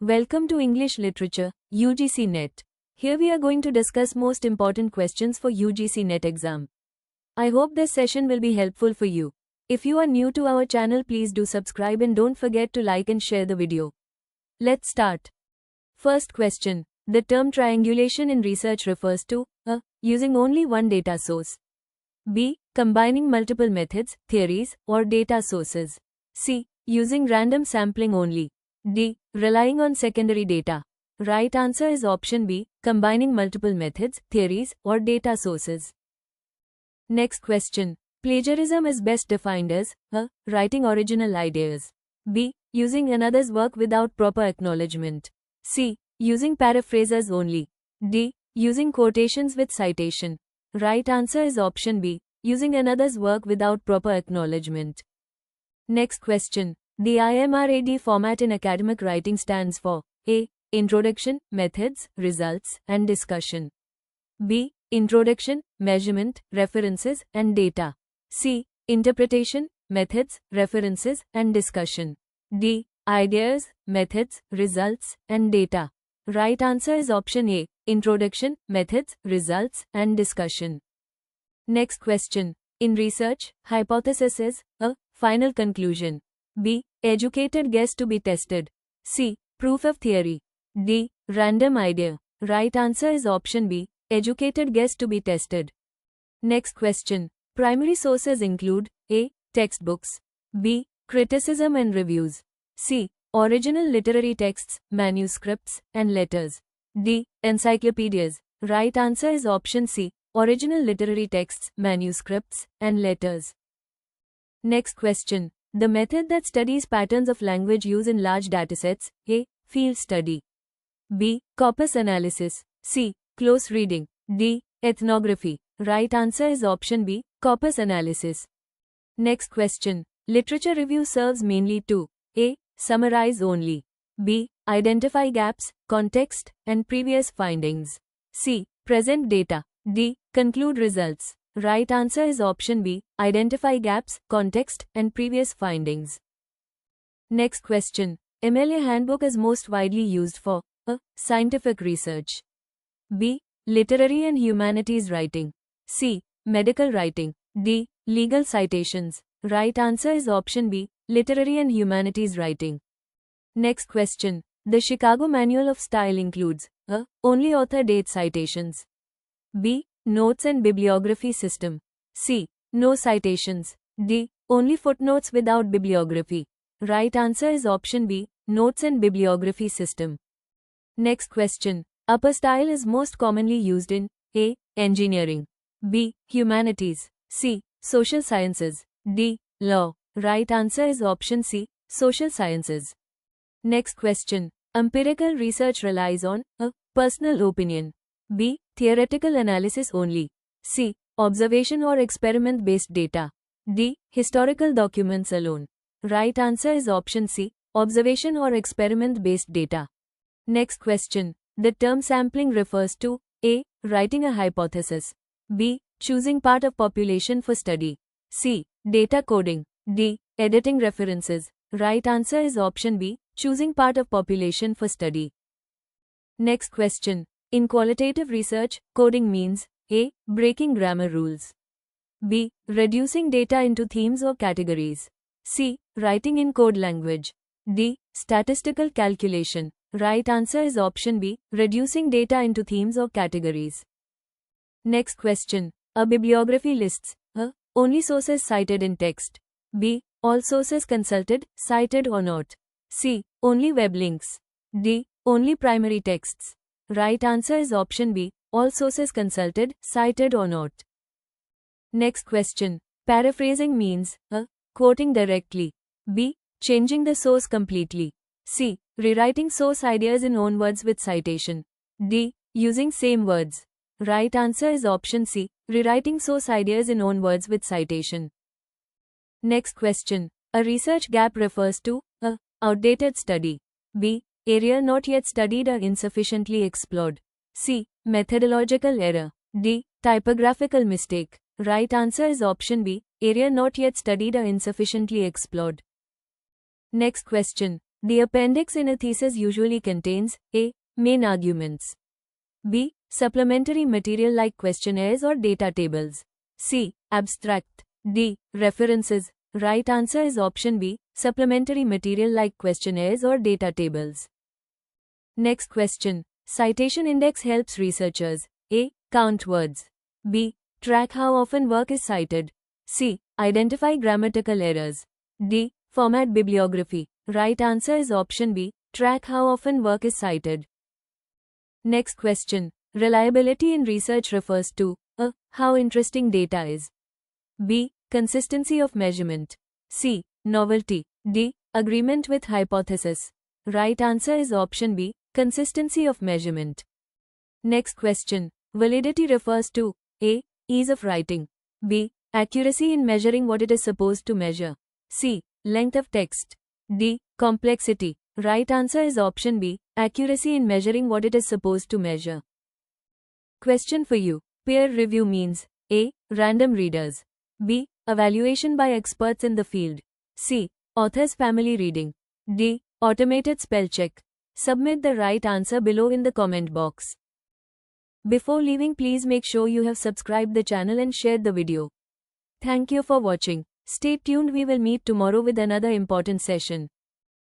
Welcome to English Literature, UGC NET. Here we are going to discuss most important questions for UGC NET exam. I hope this session will be helpful for you. If you are new to our channel, please do subscribe and don't forget to like and share the video. Let's start. First question. The term triangulation in research refers to a. Using only one data source. B. Combining multiple methods, theories, or data sources. C. Using random sampling only. D. Relying on secondary data. Right answer is option B. Combining multiple methods, theories, or data sources. Next question. Plagiarism is best defined as a. Writing original ideas. B. Using another's work without proper acknowledgement. C. Using paraphrases only. D. Using quotations with citation. Right answer is option B. Using another's work without proper acknowledgement. Next question. The IMRAD format in academic writing stands for A. Introduction, methods, results, and discussion. B. Introduction, measurement, references, and data. C. Interpretation, methods, references, and discussion. D. Ideas, methods, results, and data. Right answer is option A. Introduction, methods, results, and discussion. Next question. In research, hypothesis is a. Final conclusion. B. Educated guess to be tested. C. Proof of theory. D. Random idea. Right answer is option B. Educated guess to be tested. Next question. Primary sources include A. Textbooks. B. Criticism and reviews. C. Original literary texts, manuscripts, and letters. D. Encyclopedias. Right answer is option C. Original literary texts, manuscripts, and letters. Next question. The method that studies patterns of language use in large datasets. A. Field study. B. Corpus analysis. C. Close reading. D. Ethnography. Right answer is option B. Corpus analysis. Next question. Literature review serves mainly to A. Summarize only. B. Identify gaps, context, and previous findings. C. Present data. D. Conclude results. Right answer is option B. Identify gaps, context, and previous findings. Next question. MLA handbook is most widely used for A. Scientific research. B. Literary and humanities writing. C. Medical writing. D. Legal citations. Right answer is option B. Literary and humanities writing. Next question. The Chicago Manual of Style includes A. Only author date citations. B. Notes and bibliography system. C. No citations. D. Only footnotes without bibliography. Right answer is option B. Notes and bibliography system. Next question. Upper style is most commonly used in A. Engineering. B. Humanities. C. Social sciences. D. Law. Right answer is option C. Social sciences. Next question. Empirical research relies on A. Personal opinion. B. Theoretical analysis only. C. Observation or experiment-based data. D. Historical documents alone. Right answer is option C. Observation or experiment-based data. Next question. The term sampling refers to A. Writing a hypothesis. B. Choosing part of population for study. C. Data coding. D. Editing references. Right answer is option B. Choosing part of population for study. Next question. In qualitative research, coding means A. Breaking grammar rules. B. Reducing data into themes or categories. C. Writing in code language. D. Statistical calculation. Right answer is option B. Reducing data into themes or categories. Next question. A bibliography lists A. Only sources cited in text. B. All sources consulted, cited or not. C. Only web links. D. Only primary texts. Right answer is option B. All sources consulted, cited or not. Next question. Paraphrasing means A. Quoting directly. B. Changing the source completely. C. Rewriting source ideas in own words with citation. D. Using same words. Right answer is option C. Rewriting source ideas in own words with citation. Next question. A research gap refers to A. Outdated study. B. Area not yet studied or insufficiently explored. C. Methodological error. D. Typographical mistake. Right answer is option B. Area not yet studied or insufficiently explored. Next question. The appendix in a thesis usually contains A. Main arguments, B. Supplementary material like questionnaires or data tables, C. Abstract, D. References. Right answer is option B. Supplementary material like questionnaires or data tables. Next question. Citation index helps researchers A. Count words, B. Track how often work is cited, C. Identify grammatical errors, D. Format bibliography. Right answer is option B. Track how often work is cited. Next question. Reliability in research refers to A. How interesting data is, B. Consistency of measurement, C. Novelty, D. Agreement with hypothesis. Right answer is option B. Consistency of measurement. Next question. Validity refers to A. Ease of writing, B. Accuracy in measuring what it is supposed to measure, C. Length of text, D. Complexity. Right answer is option B. Accuracy in measuring what it is supposed to measure. Question for you. Peer review means A. Random readers, B. Evaluation by experts in the field, C. Author's family reading, D. Automated spell check. Submit the right answer below in the comment box. Before leaving, please make sure you have subscribed the channel and shared the video. Thank you for watching. Stay tuned, we will meet tomorrow with another important session.